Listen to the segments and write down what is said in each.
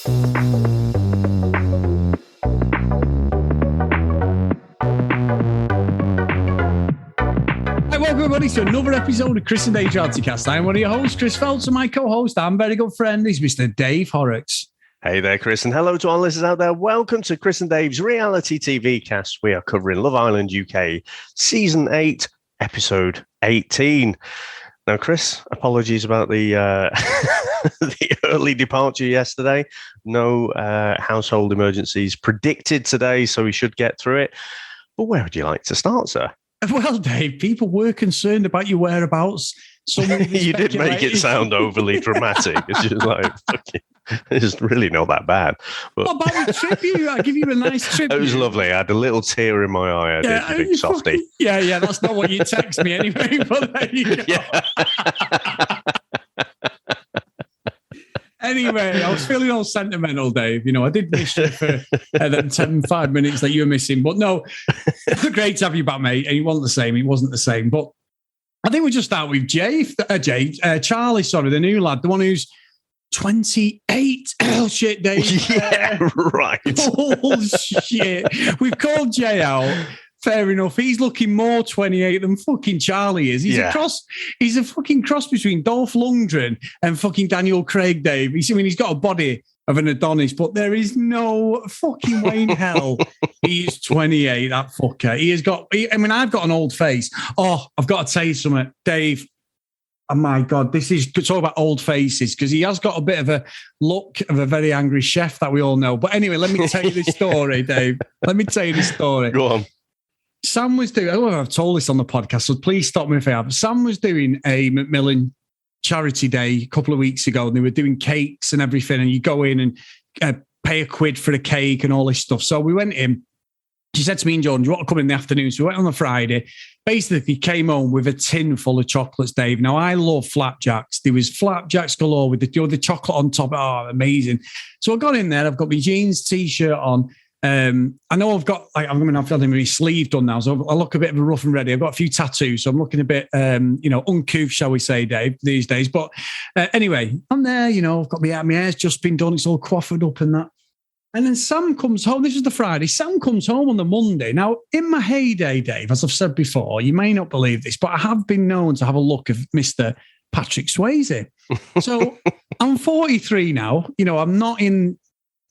Welcome everybody to another episode of Chris and Dave's Reality Cast. I'm one of your hosts, Chris Phelps, and my co-host, our very good friend, is Mr. Dave Horrocks. Hey there, Chris, and hello to our listeners out there. Welcome to Chris and Dave's Reality TV Cast. We are covering Love Island UK, Season 8, Episode 18. Now, Chris, apologies about the the early departure yesterday. No household emergencies predicted today, so we should get through it. But where would you like to start, sir? Well, Dave, people were concerned about your whereabouts. You did make it sound overly dramatic. It's just like, it's really not that bad. But what about the tribute? I give you a nice tribute. It was lovely. I had a little tear in my eye. I did, you big softy. Yeah, that's not what you text me anyway, but there you go. Yeah. Anyway, I was feeling all sentimental, Dave. You know, I did miss you for them 5 minutes that you were missing. But no, great to have you back, mate. And he wasn't the same. He wasn't the same. But I think we'll just start with Charlie, sorry, the new lad, the one who's 28. Oh, shit, Dave. Yeah, right. Oh, shit. We've called Jay out. Fair enough. He's looking more 28 than fucking Charlie is. He's a fucking cross between Dolph Lundgren and fucking Daniel Craig, Dave. He's got a body of an Adonis, but there is no fucking way in hell he is 28, that fucker. I've got an old face. Oh, I've got to tell you something, Dave. Oh my God, it's all about old faces, because he has got a bit of a look of a very angry chef that we all know. But anyway, let me tell you this story, Dave. Let me tell you this story. Go on. Sam was doing, I don't know if I've told this on the podcast, so please stop me if I have. Sam was doing a Macmillan charity day a couple of weeks ago, and they were doing cakes and everything, and you go in and pay £1 for a cake and all this stuff. So we went in. She said to me and Jordan, do you want to come in the afternoon? So we went on the Friday. Basically, came home with a tin full of chocolates, Dave. Now, I love flapjacks. There was flapjacks galore with the chocolate on top. Oh, amazing. So I got in there. I've got my jeans T-shirt on. I know I've got, I've got my sleeve done now, so I look a bit of a rough and ready. I've got a few tattoos, so I'm looking a bit, uncouth, shall we say, Dave, these days. But anyway, I'm there, I've got my hair's just been done. It's all coiffured up and that. And then Sam comes home. This is the Friday. Sam comes home on the Monday. Now, in my heyday, Dave, as I've said before, you may not believe this, but I have been known to have a look of Mr. Patrick Swayze. So I'm 43 now. I'm not in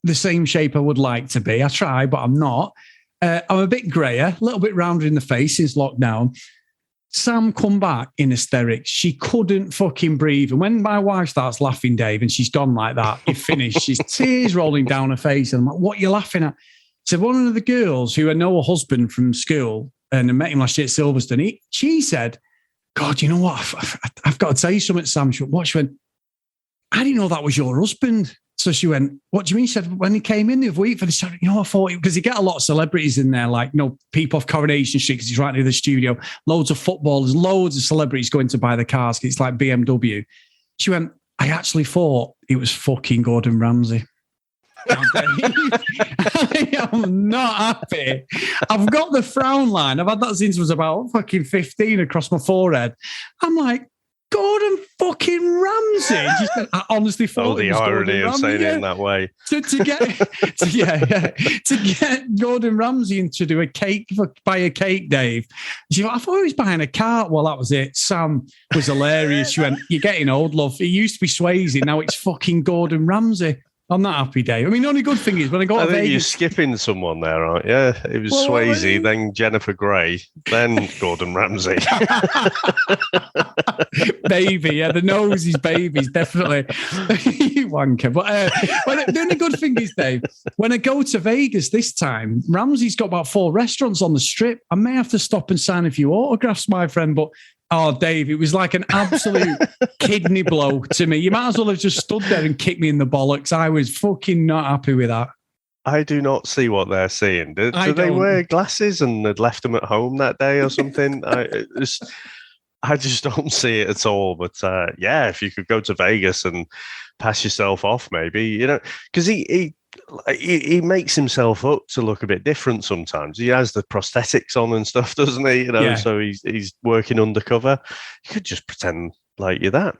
the same shape I would like to be. I try, but I'm not. I'm a bit grayer, a little bit rounder in the face since lockdown. Sam come back in hysterics. She couldn't fucking breathe. And when my wife starts laughing, Dave, and she's gone like that, you're finished. She's tears rolling down her face. And I'm like, what are you laughing at? So one of the girls who I know her husband from school and I met him last year at Silverstone, she said, God, you know what? I've got to tell you something, Sam. She went, I didn't know that was your husband. So she went, what do you mean? She said, when he came in the other week for the show, I thought, because you get a lot of celebrities in there, like, people off Coronation Street, because he's right near the studio, loads of footballers, loads of celebrities going to buy the cars. It's like BMW. She went, I actually thought it was fucking Gordon Ramsay. I am not happy. I've got the frown line. I've had that since I was about fucking 15 across my forehead. I'm like, Gordon fucking Ramsay. I honestly thought the irony of saying it in that way. To get Gordon Ramsay in to do buy a cake, Dave. She went, I thought he was buying a car. Well, that was it. Sam was hilarious. She went, you're getting old, love. It used to be Swayze. Now it's fucking Gordon Ramsay. I'm not happy, Dave. I mean, the only good thing is when I got to Vegas... you're skipping someone there, aren't you? It was Swayze, then Jennifer Grey, then Gordon Ramsay. Baby, yeah, the nose is babies, definitely. You wanker. But the only good thing is, Dave, when I go to Vegas this time, Ramsay's got about 4 restaurants on the strip. I may have to stop and sign a few autographs, my friend, but... Oh, Dave, it was like an absolute kidney blow to me. You might as well have just stood there and kicked me in the bollocks. I was fucking not happy with that. I do not see what they're seeing. Do they wear glasses and they'd left them at home that day or something? I just don't see it at all. But if you could go to Vegas and pass yourself off, maybe, because he makes himself up to look a bit different sometimes. He has the prosthetics on and stuff, doesn't he? So he's working undercover. You could just pretend like you're that.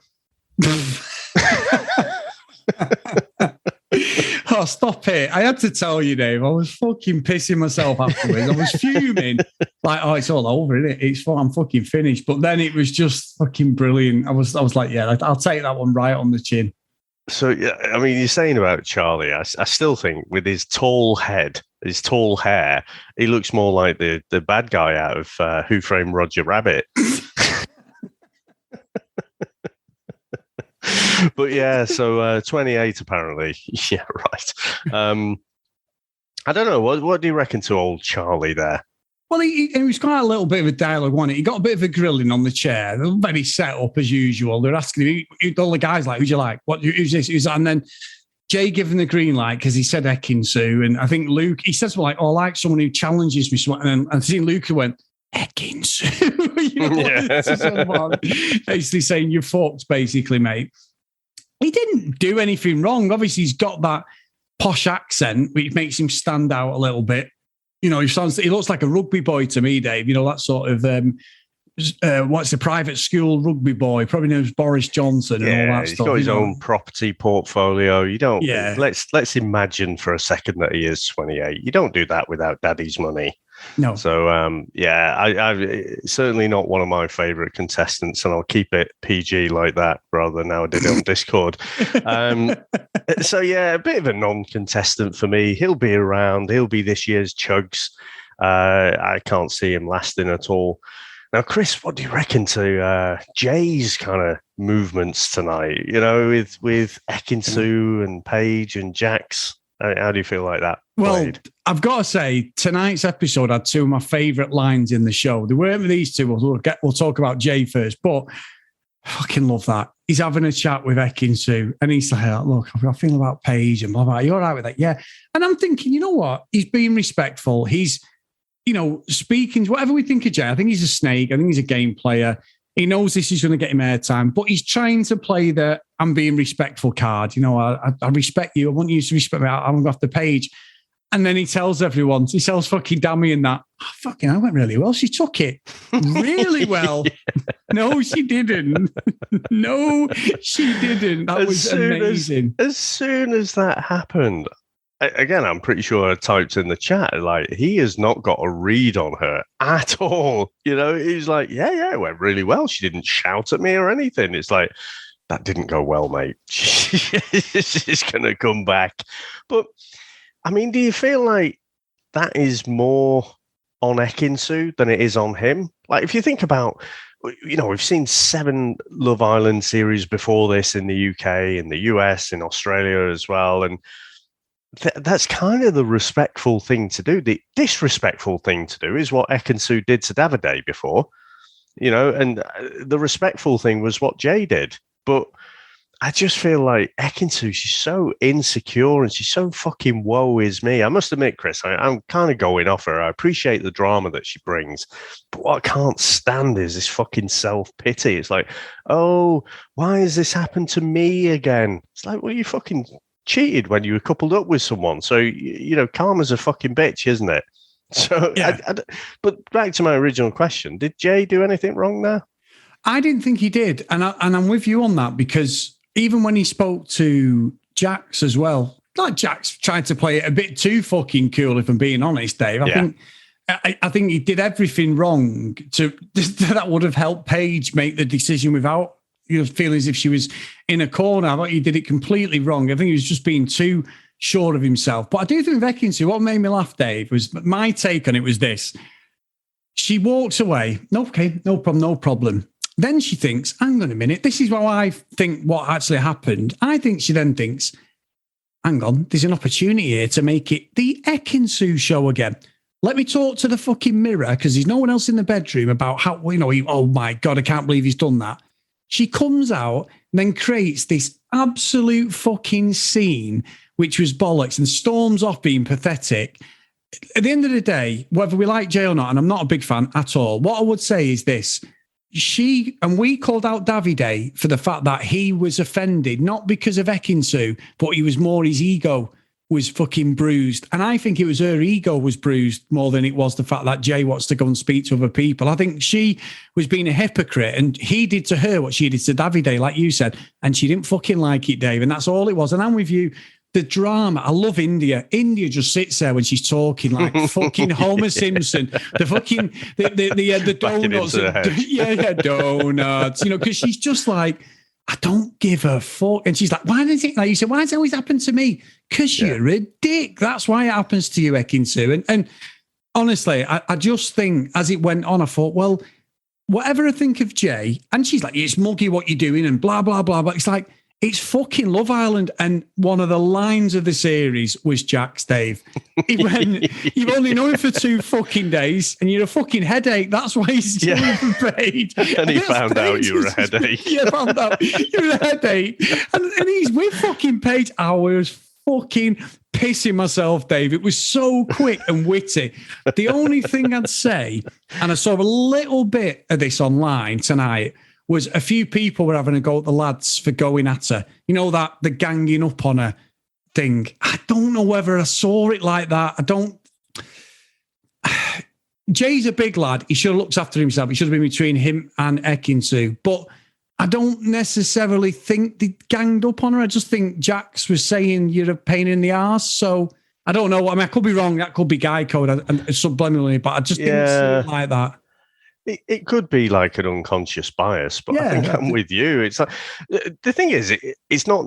Oh, stop it. I had to tell you, Dave. I was fucking pissing myself afterwards. I was fuming. Like, oh, it's all over, isn't it? It's fun. I'm fucking finished. But then it was just fucking brilliant. I was like, yeah, I'll take that one right on the chin. So, yeah, I mean, you're saying about Charlie, I still think with his tall head, his tall hair, he looks more like the bad guy out of Who Framed Roger Rabbit. But yeah, so 28 apparently. Yeah, right. I don't know. What do you reckon to old Charlie there? Well, he was quite a little bit of a dialogue, wasn't it? He got a bit of a grilling on the chair. They were very set up as usual. They're asking him, all the guys like, who's you like? Who's this? Who's that? And then Jay giving the green light because he said Ekin-Su. And I think Luke, he says, like, oh, I like someone who challenges me. And I think Luke went, Ekin-Su. You know, yeah. Basically saying, you're fucked, basically, mate. He didn't do anything wrong. Obviously, he's got that posh accent, which makes him stand out a little bit. You know, he looks like a rugby boy to me, Dave. You know, that sort of, what's the private school rugby boy? Probably knows Boris Johnson and all that he's stuff. He's got his own property portfolio. You don't, yeah. Let's imagine for a second that he is 28. You don't do that without daddy's money. No. So, I certainly not one of my favorite contestants, and I'll keep it PG like that rather than how I did it on Discord. So, yeah, a bit of a non-contestant for me. He'll be around. He'll be this year's Chugs. I can't see him lasting at all. Now, Chris, what do you reckon to Jay's kind of movements tonight? You know, with Ekin-Su and Paige and Jax. How do you feel like that? Well, played? I've got to say, tonight's episode had two of my favourite lines in the show. They weren't these two. We'll talk about Jay first, but I fucking love that. He's having a chat with Ekin-Su and he's like, oh, look, I've got a feeling about Paige and blah, blah. Are you all right with that? Yeah. And I'm thinking, you know what? He's being respectful. He's, you know, speaking, whatever we think of Jay, I think he's a snake. I think he's a game player. He knows this is going to get him airtime, but he's trying to play the I'm being respectful card. You know, I respect you. I want you to respect me. I'm going off the page. And then he tells everyone, he tells fucking Dammy and that, oh, fucking, I went really well. She took it really well. Yeah. No, she didn't. No, she didn't. That was amazing. As soon as that happened, again, I'm pretty sure I typed in the chat, like, he has not got a read on her at all. You know, he's like, yeah, it went really well. She didn't shout at me or anything. It's like, that didn't go well, mate. She's going to come back. But, I mean, do you feel like that is more on Ekin-Su than it is on him? Like, if you think about, you know, we've seen 7 Love Island series before this in the UK, in the US, in Australia as well. And that's kind of the respectful thing to do. The disrespectful thing to do is what Ekin-Su did to Davide before, you know, and the respectful thing was what Jay did. But I just feel like Ekin-Su, she's so insecure and she's so fucking woe is me. I must admit, Chris, I'm kind of going off her. I appreciate the drama that she brings, but what I can't stand is this fucking self-pity. It's like, oh, why has this happened to me again? It's like, well, you fucking cheated when you were coupled up with someone. So, you know, karma's a fucking bitch, isn't it? So, yeah. But back to my original question, did Jay do anything wrong there? I didn't think he did. And I'm with you on that, because even when he spoke to Jax as well, like Jax tried to play it a bit too fucking cool, if I'm being honest, Dave. I think he did everything wrong that would have helped Paige make the decision without, you know, feeling as if she was in a corner. I thought he did it completely wrong. I think he was just being too sure of himself. But I do think with Ekin-Su, what made me laugh, Dave, was my take on it was this. She walks away. Okay, no problem. Then she thinks, hang on a minute, this is what I think what actually happened. I think she then thinks, hang on, there's an opportunity here to make it the Ekin-Su show again. Let me talk to the fucking mirror, because there's no one else in the bedroom, about how, you know, oh my God, I can't believe he's done that. She comes out and then creates this absolute fucking scene, which was bollocks, and storms off being pathetic. At the end of the day, whether we like Jay or not, and I'm not a big fan at all, what I would say is this. We called out Davide for the fact that he was offended, not because of Ekin-Su, but he was more, his ego was fucking bruised. And I think it was her ego was bruised more than it was the fact that Jay wants to go and speak to other people. I think she was being a hypocrite, and he did to her what she did to Davide, like you said, and she didn't fucking like it, Dave. And that's all it was. And I'm with you. the drama. I love India. India just sits there when she's talking like fucking Homer Simpson. The fucking the donuts. Donuts. Because she's just like, I don't give a fuck. And she's like, why does it? Like you said, why does it always happen to me? Because you're a dick. That's why it happens to you, Ekin-Su. And honestly, I just think as it went on, I thought, well, whatever I think of Jay, and she's like, it's muggy what you're doing and blah, blah, blah. But it's like, it's fucking Love Island. And one of the lines of the series was Jack's, Dave. He went, you've only known him for 2 fucking days and you're a fucking headache. That's why he's still paid. And he found out you were a headache. Yeah, found out you were a headache. And he's with fucking Paige. I was fucking pissing myself, Dave. It was so quick and witty. The only thing I'd say, and I saw a little bit of this online tonight, was a few people were having a go at the lads for going at her. You know, that the ganging up on her thing. I don't know whether I saw it like that. Jay's a big lad. He should have looked after himself. It should have been between him and Ekin-Su. But I don't necessarily think they ganged up on her. I just think Jax was saying you're a pain in the arse. So I don't know. I mean, I could be wrong. That could be guy code and subliminally, but I just didn't see it like that. It could be like an unconscious bias, but I think I'm with you. It's like, the thing is, it's not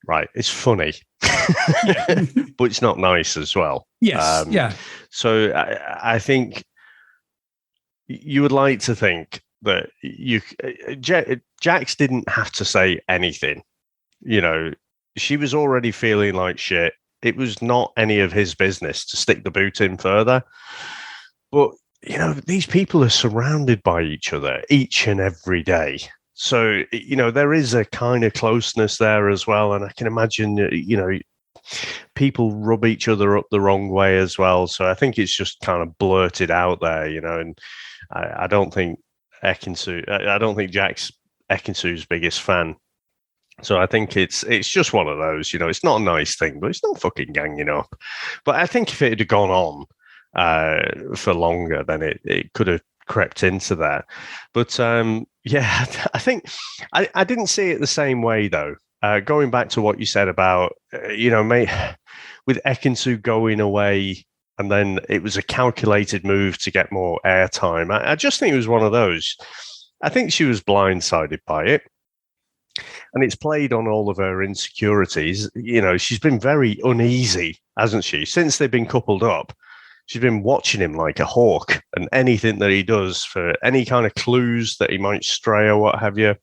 right. It's funny, but it's not nice as well. Yes, So I think you would like to think that Jax didn't have to say anything. You know, she was already feeling like shit. It was not any of his business to stick the boot in further. But you know, these people are surrounded by each other each and every day. So, you know, there is a kind of closeness there as well. And I can imagine, you know, people rub each other up the wrong way as well. So I think it's just kind of blurted out there, you know, and I don't think Ekin-Su, I don't think Jack's Ekin-Su's biggest fan. So I think it's just one of those, you know, it's not a nice thing, but it's not fucking ganging up. But I think if it had gone on, for longer, then it could have crept into that. But I think I didn't see it the same way though. Going back to what you said about with Ekin-Su going away, and then it was a calculated move to get more airtime. I just think it was one of those. I think she was blindsided by it. And it's played on all of her insecurities. You know, she's been very uneasy, hasn't she, since they've been coupled up. She's been watching him like a hawk, and anything that he does for any kind of clues that he might stray or what have you.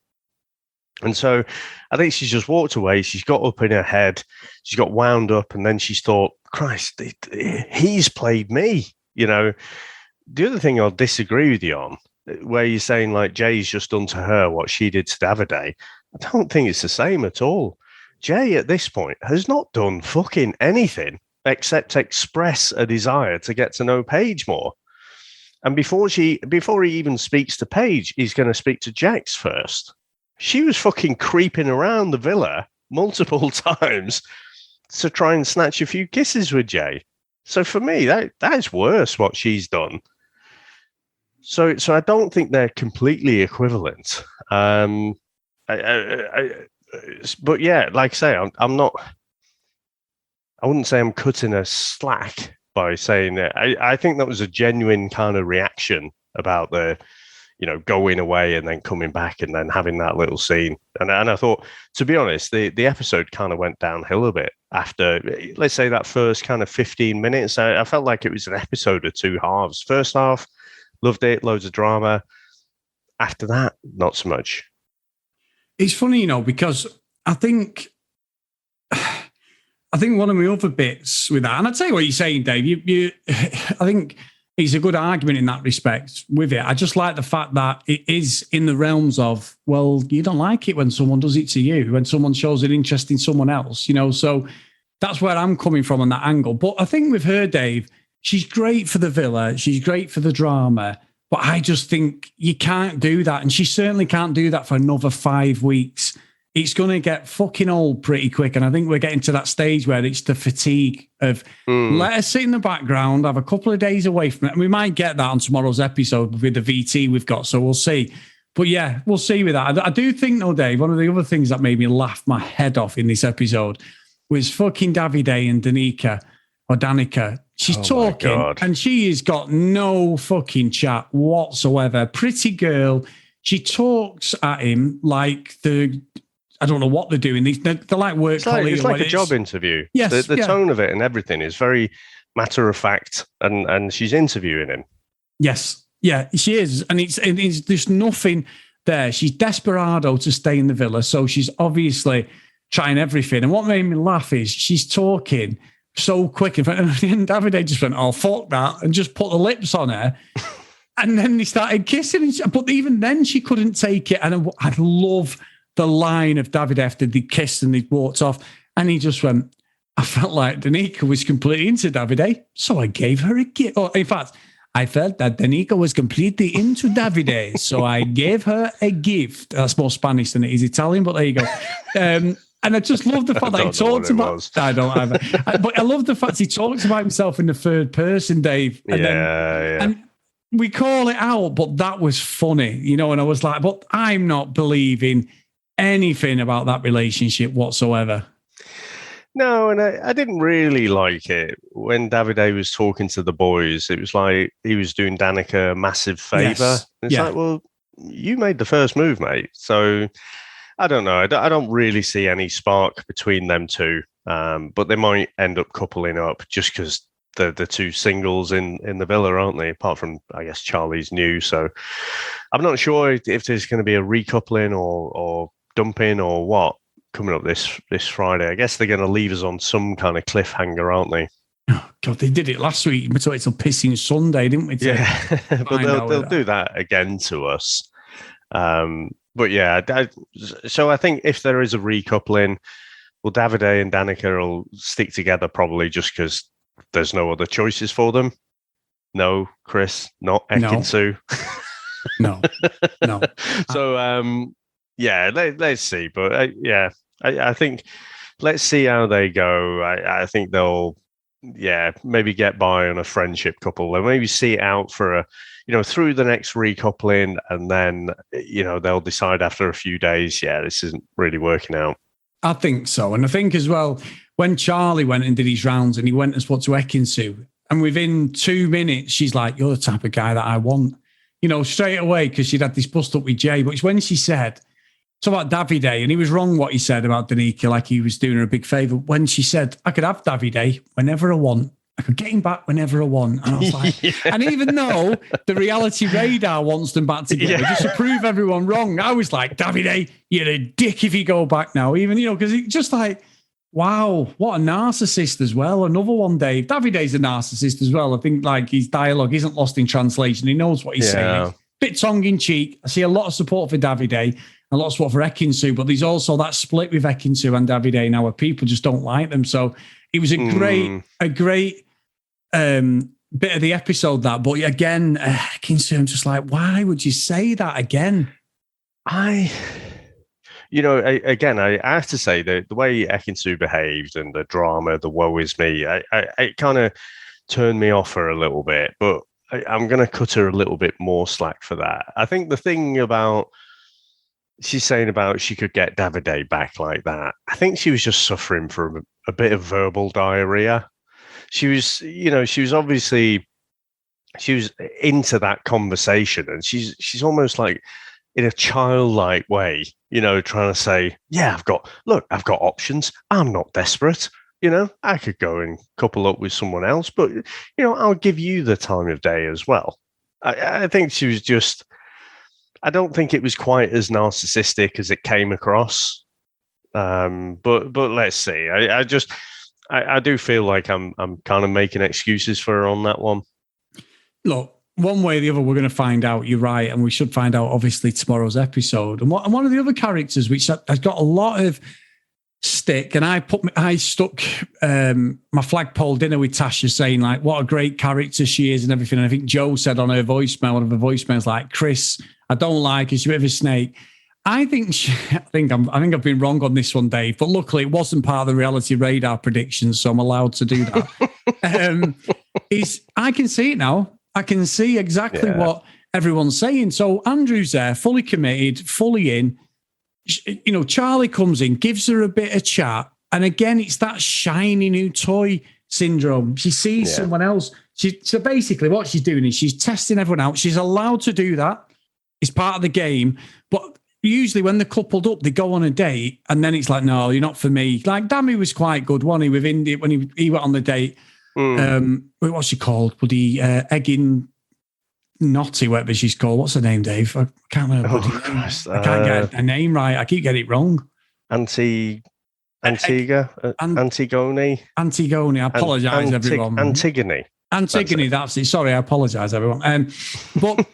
And so I think she's just walked away. She's got up in her head. She's got wound up, and then she's thought, Christ, he's played me. You know, the other thing I'll disagree with you on, where you're saying like Jay's just done to her what she did to Davide, I don't think it's the same at all. Jay at this point has not done fucking anything except express a desire to get to know Paige more. And before he even speaks to Paige, he's going to speak to Jax first. She was fucking creeping around the villa multiple times to try and snatch a few kisses with Jay. So for me, that is worse what she's done. So I don't think they're completely equivalent. But yeah, like I say, I'm not. I wouldn't say I'm cutting her slack by saying that. I think that was a genuine kind of reaction about the, you know, going away and then coming back and then having that little scene. And I thought, to be honest, the episode kind of went downhill a bit after, let's say, that first kind of 15 minutes. I felt like it was an episode of 2 halves. First half, loved it, loads of drama. After that, not so much. It's funny, you know, because I think one of my other bits with that, and I'd say what you're saying, Dave, you I think it's a good argument in that respect with it. I just like the fact that it is in the realms of, well, you don't like it when someone does it to you, when someone shows an interest in someone else, you know, so that's where I'm coming from on that angle. But I think with her, Dave, she's great for the villa, she's great for the drama, but I just think you can't do that. And she certainly can't do that for another 5 weeks. It's going to get fucking old pretty quick. And I think we're getting to that stage where it's the fatigue of let us sit in the background, have a couple of days away from it. And we might get that on tomorrow's episode with the VT we've got. So we'll see. But yeah, we'll see with that. I do think, though, Dave, one of the other things that made me laugh my head off in this episode was fucking Davide and Danica. She's talking and she has got no fucking chat whatsoever. Pretty girl. She talks at him like I don't know what they're doing. They're like work colleagues. It's like a job interview. Yes. The tone of it and everything is very matter of fact, and she's interviewing him. Yes. Yeah, she is. And it's there's nothing there. She's desperado to stay in the villa. So she's obviously trying everything. And what made me laugh is she's talking so quick. And Davide just went, oh, fuck that, and just put the lips on her. And then they started kissing. But even then, she couldn't take it. And I love the line of Davide after they kissed and they walked off. And he just went, I felt like Danica was completely into Davide, so I gave her a gift. Oh, in fact, I felt that Danica was completely into Davide, so I gave her a gift. That's more Spanish than it is Italian, but there you go. And I just love the fact that he talks about. I don't either. But I love the fact he talks about himself in the third person, Dave. And and we call it out, but that was funny, and I was like, but I'm not believing anything about that relationship whatsoever. No, and I didn't really like it when Davide was talking to the boys. It was like he was doing Danica a massive favour. Yes. It's like, well, you made the first move, mate. So I don't know. I don't really see any spark between them two, but they might end up coupling up just because the two singles in the villa, aren't they? Apart from, I guess, Charlie's new. So I'm not sure if there's going to be a recoupling or dumping or what coming up this Friday. I guess they're going to leave us on some kind of cliffhanger, aren't they? Oh, God, they did it last week. We took it till pissing Sunday, didn't we? Yeah, but they'll do that again to us. But yeah, so I think if there is a recoupling, well, Davide and Danica will stick together probably just because there's no other choices for them. No, Chris, not Ekin-Su. No. So, yeah, let's see. But I think let's see how they go. I think they'll, maybe get by on a friendship couple. They'll maybe see it out for through the next recoupling, and then they'll decide after a few days, this isn't really working out. I think so, and I think as well when Charlie went and did his rounds, and he went and spoke to Ekin-Su, and within 2 minutes, she's like, "You're the type of guy that I want," straight away, because she'd had this bust up with Jay. But it's when she said, so about Davide, and he was wrong what he said about Danica, like he was doing her a big favour. When she said, I could have Davide whenever I want. I could get him back whenever I want. And I was like, and even though the reality radar wants them back together, just to prove everyone wrong, I was like, Davide, you're a dick if you go back now. Even, because it's just like, wow, what a narcissist as well. Another one, Dave. Davide's a narcissist as well. I think like his dialogue isn't lost in translation. He knows what he's saying. Bit tongue in cheek. I see a lot of support for Davide. A lot of support for Ekin-Su, but there's also that split with Ekin-Su and Davide now where people just don't like them. So it was a great bit of the episode, that. But again, Ekin-Su, I'm just like, why would you say that again? I have to say the way Ekin-Su behaved and the drama, the woe is me, it kind of turned me off her a little bit. But I'm going to cut her a little bit more slack for that. I think the thing about she's saying about she could get Davide back like that, I think she was just suffering from a bit of verbal diarrhea. She was obviously, she was into that conversation, and she's almost like in a childlike way, trying to say, I've got options. I'm not desperate. I could go and couple up with someone else, but, I'll give you the time of day as well. I think she was just, I don't think it was quite as narcissistic as it came across. But let's see. I do feel like I'm kind of making excuses for her on that one. Look, one way or the other, we're going to find out. You're right, and we should find out obviously tomorrow's episode. And one of the other characters, which has got a lot of stick, and I stuck my flagpole dinner with Tasha saying like what a great character she is and everything. And I think Joe said on her voicemail, one of her voicemails, like, Chris, I don't like her, she's a bit of a snake. I think I've been wrong on this one, Dave, but luckily it wasn't part of the reality radar predictions, so I'm allowed to do that. I can see it now. I can see exactly what everyone's saying. So Andrew's there, fully committed, fully in. Charlie comes in, gives her a bit of chat, And again, it's that shiny new toy syndrome. She sees someone else. So basically what she's doing is she's testing everyone out. She's allowed to do that. It's part of the game. But usually when they're coupled up, they go on a date and then it's like, no, you're not for me. Like Dami was quite good, wasn't he, with India when he went on the date. What's she called? Ekin-Su, whatever she's called. What's her name, Dave? I can't remember. I can't get her name right. I keep getting it wrong. Antigone. I apologise, everyone. Antigone, that's it. Sorry, I apologise, everyone. But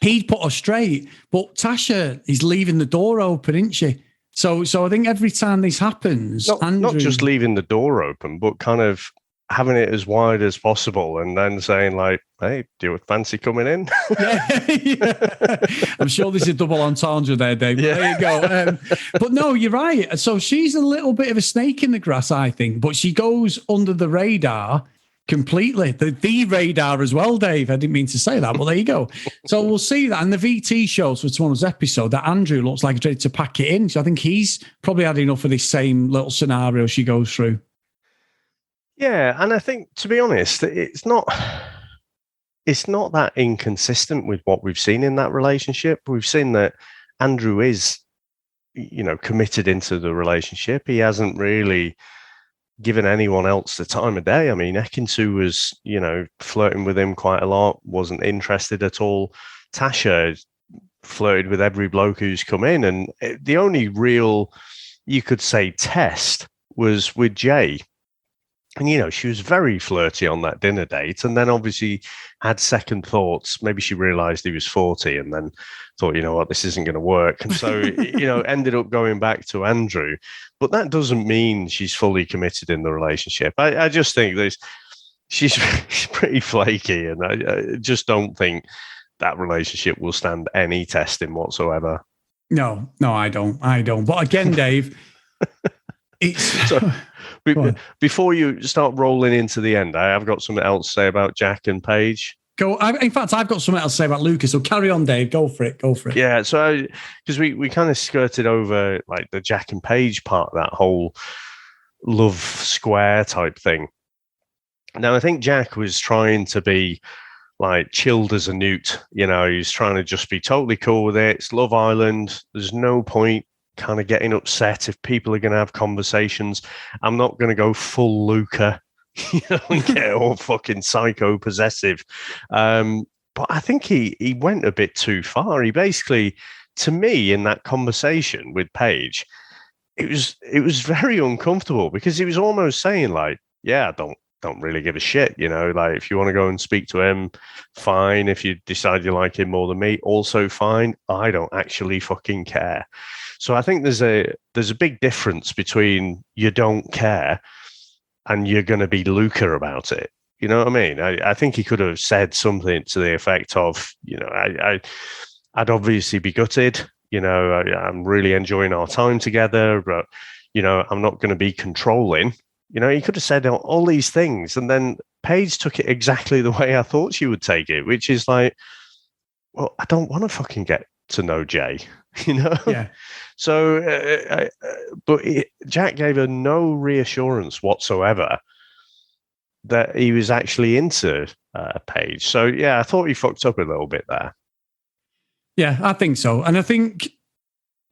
he'd put her straight. But Tasha is leaving the door open, isn't she? So I think every time this happens, not just leaving the door open, but kind of having it as wide as possible and then saying like, hey, do you fancy coming in? Yeah. I'm sure there's a double entendre there, Dave. Yeah. There you go. But no, you're right. So she's a little bit of a snake in the grass, I think, but she goes under the radar completely. The radar as well, Dave. I didn't mean to say that, but there you go. So we'll see that. And the VT shows for tomorrow's episode that Andrew looks like he's ready to pack it in. So I think he's probably had enough of this same little scenario she goes through. Yeah, and I think, to be honest, it's not that inconsistent with what we've seen in that relationship. We've seen that Andrew is, committed into the relationship. He hasn't really given anyone else the time of day. I mean, Ekin-Su was, flirting with him quite a lot, wasn't interested at all. Tasha flirted with every bloke who's come in, and the only real, you could say, test was with Jay. And, she was very flirty on that dinner date and then obviously had second thoughts. Maybe she realized he was 40 and then thought, you know what, this isn't going to work. And so, ended up going back to Andrew. But that doesn't mean she's fully committed in the relationship. I just think she's pretty flaky. And I just don't think that relationship will stand any testing whatsoever. No, I don't. But again, Dave, it's... Before you start rolling into the end, I have got something else to say about Jack and Paige. Go. In fact, I've got something else to say about Lucas. So carry on, Dave. Go for it. Yeah. So because we kind of skirted over like the Jack and Paige part, that whole love square type thing. Now, I think Jack was trying to be like chilled as a newt. He's trying to just be totally cool with it. It's Love Island. There's no point kind of getting upset if people are going to have conversations. I'm not going to go full Luca, and get all fucking psycho possessive. But I think he went a bit too far. He basically, to me, in that conversation with Paige, it was very uncomfortable because he was almost saying like, yeah, I don't really give a shit, like if you want to go and speak to him, fine. If you decide you like him more than me, also fine. I don't actually fucking care. So I think there's a big difference between you don't care and you're going to be Luca about it. You know what I mean? I think he could have said something to the effect of, I'd obviously be gutted. I'm really enjoying our time together, but, I'm not going to be controlling. He could have said all these things. And then Paige took it exactly the way I thought she would take it, which is like, well, I don't want to fucking get to know Jay, Yeah. So, Jack gave her no reassurance whatsoever that he was actually into Paige. So, yeah, I thought he fucked up a little bit there. Yeah, I think so. And I think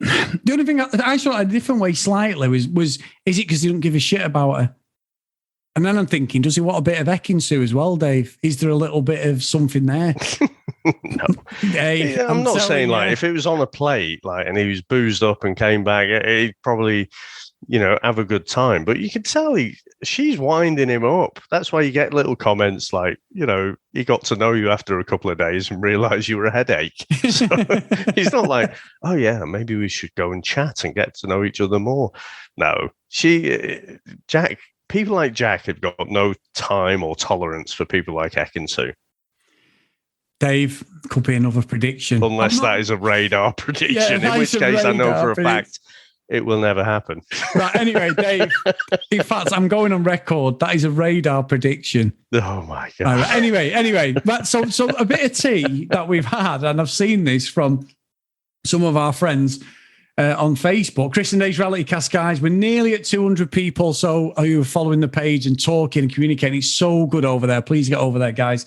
the only thing I saw a different way slightly was is it because he don't give a shit about her? And then I'm thinking, does he want a bit of Ekin-Su as well, Dave? Is there a little bit of something there? No. Dave, I'm not saying like if it was on a plate, like, and he was boozed up and came back, he'd probably, have a good time. But you can tell she's winding him up. That's why you get little comments like, he got to know you after a couple of days and realized you were a headache. So he's not like, oh yeah, maybe we should go and chat and get to know each other more. No, Jack. People like Jack have got no time or tolerance for people like Ekin-Su. Dave, could be another prediction. Unless that is a radar prediction, in which case I know for a fact it will never happen. Right, anyway, Dave, in fact, I'm going on record. That is a radar prediction. Oh, my God. Right, anyway, so a bit of tea that we've had, and I've seen this from some of our friends. on Facebook. Chris and Dave's Reality Cast, guys. We're nearly at 200 people, so who are following the page and talking and communicating. It's so good over there. Please get over there, guys.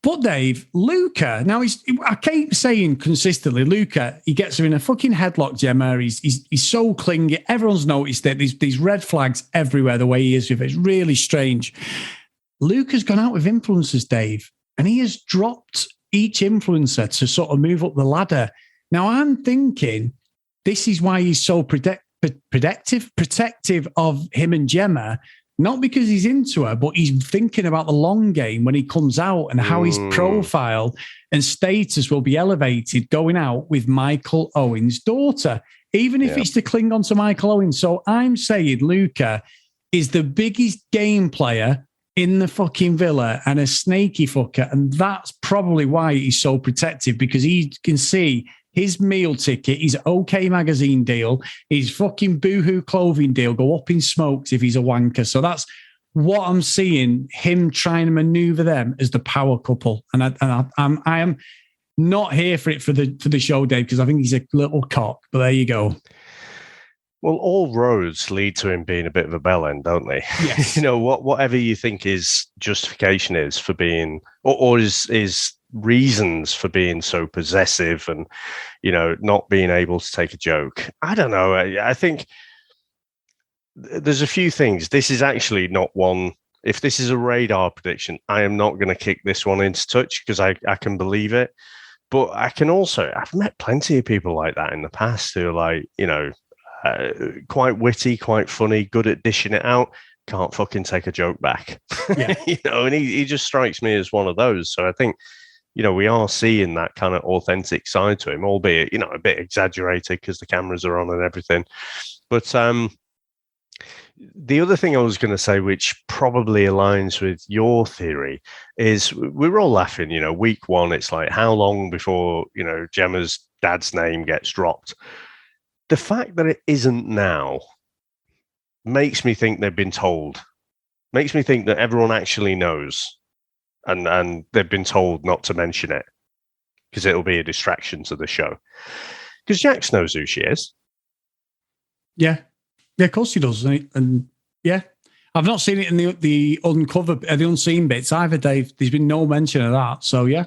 But Dave, Luca, now I keep saying consistently, Luca, he gets her in a fucking headlock, Gemma. He's so clingy. Everyone's noticed it. These red flags everywhere, the way he is with it. It's really strange. Luca's gone out with influencers, Dave, and he has dropped each influencer to sort of move up the ladder. Now, I'm thinking this is why he's so protective of him and Gemma. Not because he's into her, but he's thinking about the long game when he comes out and how his profile and status will be elevated going out with Michael Owen's daughter, even if it's to cling on to Michael Owen. So I'm saying Luca is the biggest game player in the fucking villa and a snaky fucker. And that's probably why he's so protective, because he can see his meal ticket, his OK magazine deal, his fucking Boohoo clothing deal go up in smokes if he's a wanker. So that's what I'm seeing, him trying to maneuver them as the power couple. And I am not here for it for the show, Dave, because I think he's a little cock. But there you go. Well, all roads lead to him being a bit of a bellend, don't they? Yes. Whatever you think his justification is for being, or his reasons for being so possessive and, not being able to take a joke. I don't know. I think there's a few things. This is actually not one. If this is a radar prediction, I am not going to kick this one into touch because I can believe it. But I've met plenty of people like that in the past who are like, quite witty, quite funny, good at dishing it out, can't fucking take a joke back. Yeah. And he just strikes me as one of those. So I think, we are seeing that kind of authentic side to him, albeit, a bit exaggerated because the cameras are on and everything. But the other thing I was going to say, which probably aligns with your theory, is we're all laughing, week one, it's like, how long before, Gemma's dad's name gets dropped? The fact that it isn't now makes me think they've been told, makes me think that everyone actually knows. And they've been told not to mention it because it'll be a distraction to the show. Because Jax knows who she is. Yeah, of course he does. And yeah, I've not seen it in the uncover, the unseen bits either, Dave. There's been no mention of that. So yeah,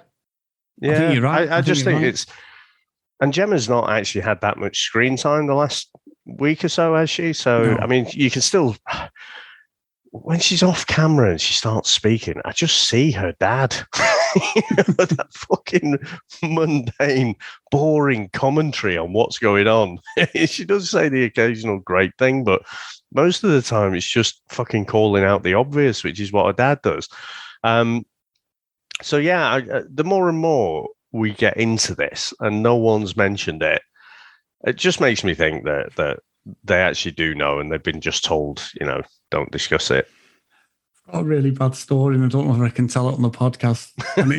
I think you're right. I just think right. it's, and Gemma's not actually had that much screen time the last week or so, has she? So no. I mean, you can still. When she's off camera and she starts speaking, I just see her dad. That fucking mundane, boring commentary on what's going on. She does say the occasional great thing, but most of the time it's just fucking calling out the obvious, which is what her dad does. So yeah, the more and more we get into this and no one's mentioned it, it just makes me think that they actually do know and they've been just told, don't discuss it. I've got a really bad story and I don't know if I can tell it on the podcast. And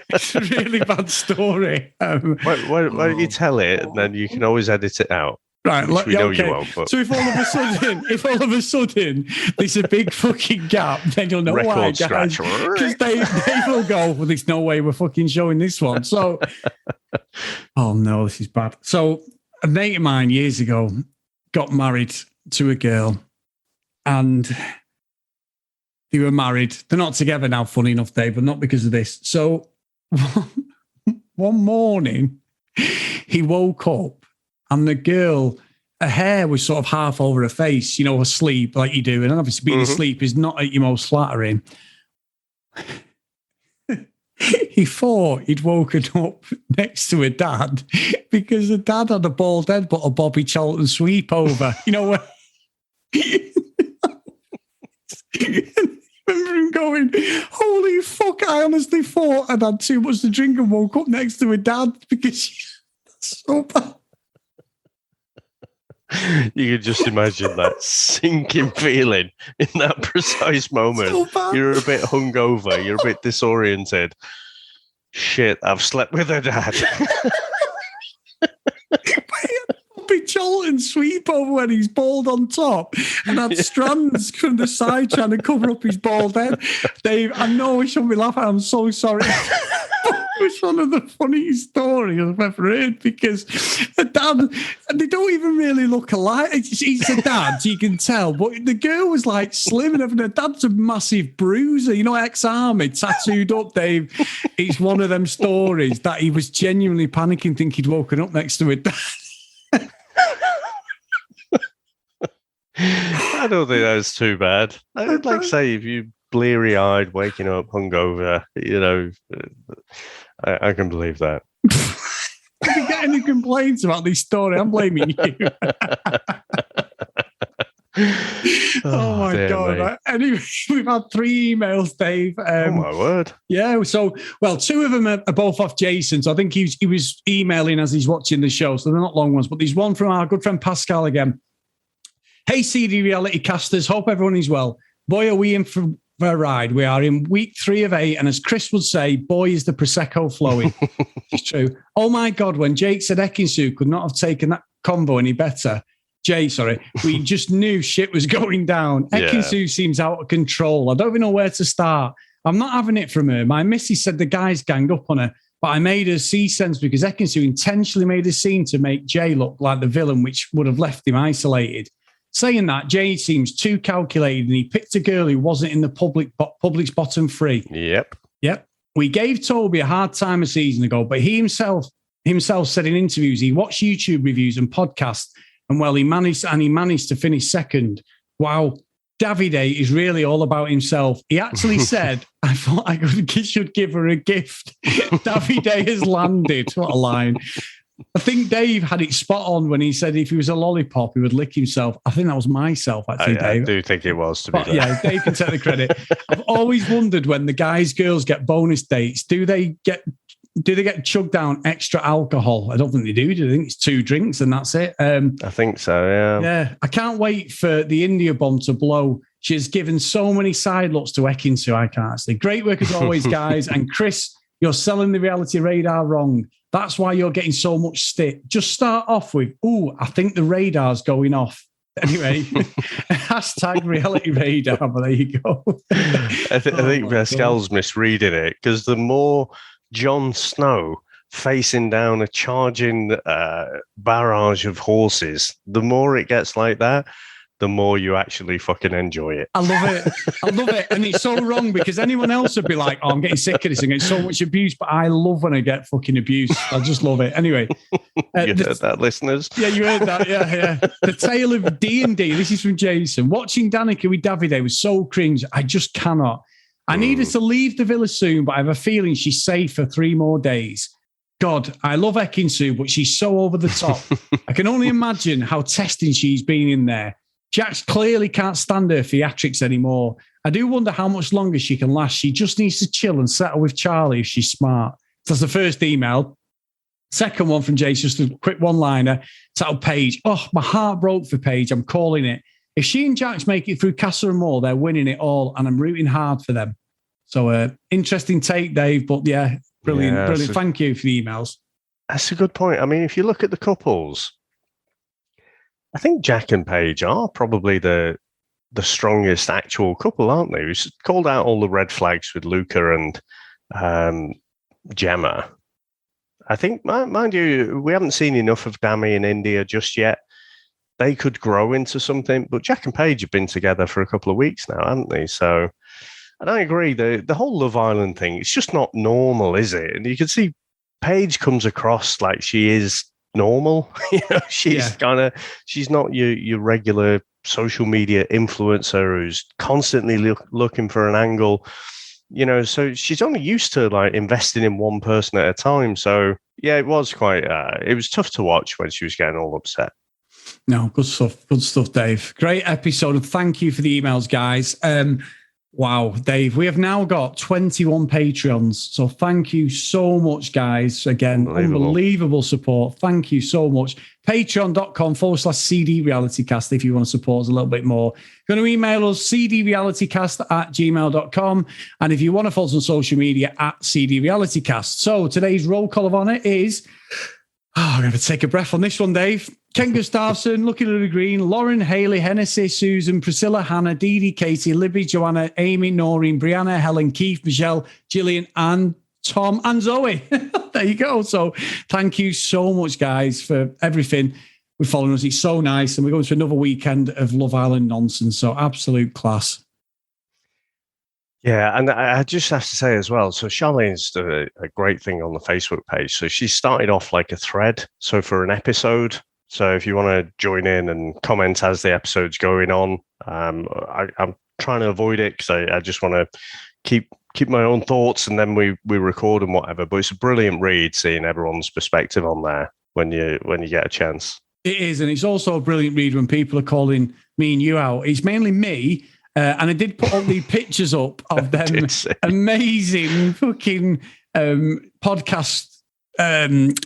it's a really bad story. Why don't you tell it and then you can always edit it out? Right, we know you won't. But. So if all of a sudden there's a big fucking gap, then you'll know why, guys. Because they will go, well, there's no way we're fucking showing this one. So, oh no, this is bad. So a mate of mine years ago got married to a girl and they were married. They're not together now, funny enough, Dave, but not because of this. So one morning he woke up and the girl, her hair was sort of half over her face, asleep like you do. And obviously being asleep is not at your most flattering. He thought he'd woken up next to her dad because the dad had a bald head but a Bobby Charlton sweep over. Where... I remember him going, holy fuck, I honestly thought I'd had too much to drink and woke up next to her dad because she's so bad. You can just imagine that sinking feeling in that precise moment. So you're a bit hungover. You're a bit disoriented. Shit, I've slept with her dad. Bobby Charlton sweep over when he's bald on top and had strands from the side trying to cover up his bald head. Dave, I know we shouldn't be laughing. I'm so sorry. was one of the funniest stories I've ever heard because a dad, and they don't even really look alike. He's a dad, you can tell, but the girl was like slim and everything. Her dad's a massive bruiser, ex-army, tattooed up, Dave. It's one of them stories that he was genuinely panicking, thinking he'd woken up next to it. I don't think that's too bad. I'd like to say if you bleary-eyed, waking up, hungover, I can believe that. If you get any complaints about this story, I'm blaming you. Oh my God. Right. Anyway, we've had 3 emails, Dave. Oh my word. Yeah. So, 2 of them are both off Jason. So I think he was emailing as he's watching the show. So they're not long ones, but there's one from our good friend Pascal again. Hey, CD Reality Casters. Hope everyone is well. Boy, are we in for a ride. We are in week 3 of 8. And as Chris would say, boy, is the Prosecco flowing. It's true. Oh my God. When Jake said Ekin-Su could not have taken that combo any better. We just knew shit was going down. Ekin-Su seems out of control. I don't even know where to start. I'm not having it from her. My missus said the guys ganged up on her, but I made her see sense because Ekin-Su intentionally made a scene to make Jay look like the villain, which would have left him isolated. Saying that, Jay seems too calculated and he picked a girl who wasn't in the public's bottom 3. Yep. We gave Toby a hard time a season ago, but he himself said in interviews he watched YouTube reviews and podcasts, and he managed to finish second. Wow, Davide is really all about himself. He actually said, I thought I should give her a gift. Davide has landed. What a line. I think Dave had it spot on when he said if he was a lollipop, he would lick himself. I think that was myself, actually, Dave. I do think it was, to be fair. Yeah, Dave can take the credit. I've always wondered when the girls get bonus dates, do they get chugged down extra alcohol? I don't think they do. Do they think it's 2 drinks and that's it? I think so, yeah. Yeah, I can't wait for the India bomb to blow. She's given so many side looks to Ekin-Su, I can't say. Great work as always, guys. And Chris, you're selling the reality radar wrong. That's why you're getting so much stick. Just start off with, I think the radar's going off. Anyway, hashtag reality radar, but there you go. I think Pascal's misreading it because the more Jon Snow facing down a charging barrage of horses, the more it gets like that, the more you actually fucking enjoy it. I love it. And it's so wrong because anyone else would be like, I'm getting sick of this and getting so much abuse, but I love when I get fucking abuse. I just love it. Anyway. You heard that, listeners? Yeah, you heard that. Yeah. The tale of D&D. This is from Jason. Watching Danica with Davide was so cringe. I just cannot. I need her to leave the villa soon, but I have a feeling she's safe for 3 more days. God, I love Ekin-Su, but she's so over the top. I can only imagine how testing she's been in there. Jax clearly can't stand her theatrics anymore. I do wonder how much longer she can last. She just needs to chill and settle with Charlie if she's smart. So that's the first email. Second one from Jason, just a quick one-liner. Titled Paige. Oh, my heart broke for Paige. I'm calling it. If she and Jax make it through Casa Amor, they're winning it all, and I'm rooting hard for them. So interesting take, Dave, but yeah, brilliant. Thank you for the emails. That's a good point. I mean, if you look at the couples, I think Jack and Paige are probably the strongest actual couple, aren't they? We called out all the red flags with Luca and Gemma. I think, mind you, we haven't seen enough of Dami in India just yet. They could grow into something, but Jack and Paige have been together for a couple of weeks now, haven't they? So, and I agree, the whole Love Island thing, it's just not normal, is it? And you can see Paige comes across like she is normal. She's not your regular social media influencer who's constantly looking for an angle. So she's only used to like investing in one person at a time. So yeah, it was quite, it was tough to watch when she was getting all upset. No, good stuff, Dave. Great episode. And thank you for the emails, guys. Wow, Dave, we have now got 21 Patreons. So thank you so much, guys. Again, unbelievable support. Thank you so much. Patreon.com/CD RealityCast if you want to support us a little bit more. You're going to email us cdrealitycast@gmail.com. And if you want to follow us on social media @CD RealityCast. So today's roll call of honor is... I'm going to take a breath on this one, Dave. Ken Gustafson, Lucky Lily Green, Lauren, Haley, Hennessy, Susan, Priscilla, Hannah, Dee Dee, Katie, Libby, Joanna, Amy, Noreen, Brianna, Helen, Keith, Michelle, Gillian, and Tom, and Zoe. There you go. So thank you so much, guys, for everything. We're following us. It's so nice. And we're going to another weekend of Love Island nonsense. So absolute class. Yeah, and I just have to say as well, so Charlene's done a great thing on the Facebook page. So she started off like a thread, so for an episode. So if you want to join in and comment as the episode's going on, I'm trying to avoid it because I just want to keep my own thoughts, and then we record and whatever. But it's a brilliant read seeing everyone's perspective on there when you get a chance. It is, and it's also a brilliant read when people are calling me and you out. It's mainly me. And I did put all the pictures up of them amazing fucking podcast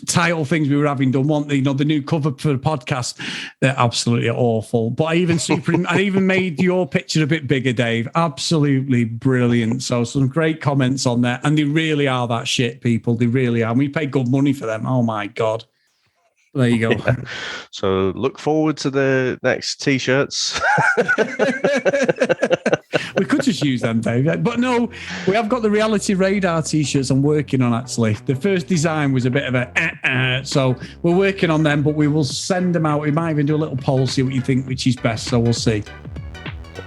title things we were having done. The new cover for the podcast. They're absolutely awful. But I even made your picture a bit bigger, Dave. Absolutely brilliant. So some great comments on there, and they really are that shit, people. They really are. We pay good money for them. Oh my God. There you go. Yeah. So look forward to the next T-shirts. We could just use them, Dave. But no, we have got the Reality Radar T-shirts I'm working on, actually. The first design was a bit of so we're working on them, but we will send them out. We might even do a little poll, see what you think, which is best. So we'll see.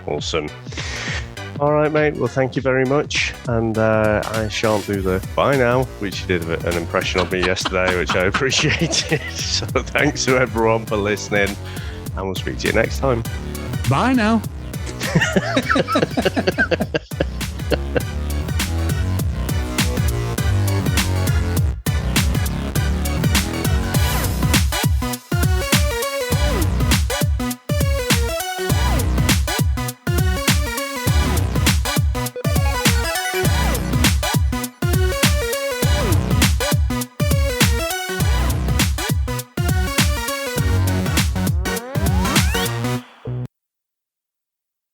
Awesome. All right, mate. Well, thank you very much. And I shan't do the bye now, which you did an impression of me yesterday, which I appreciated. So thanks to everyone for listening, and we'll speak to you next time. Bye now.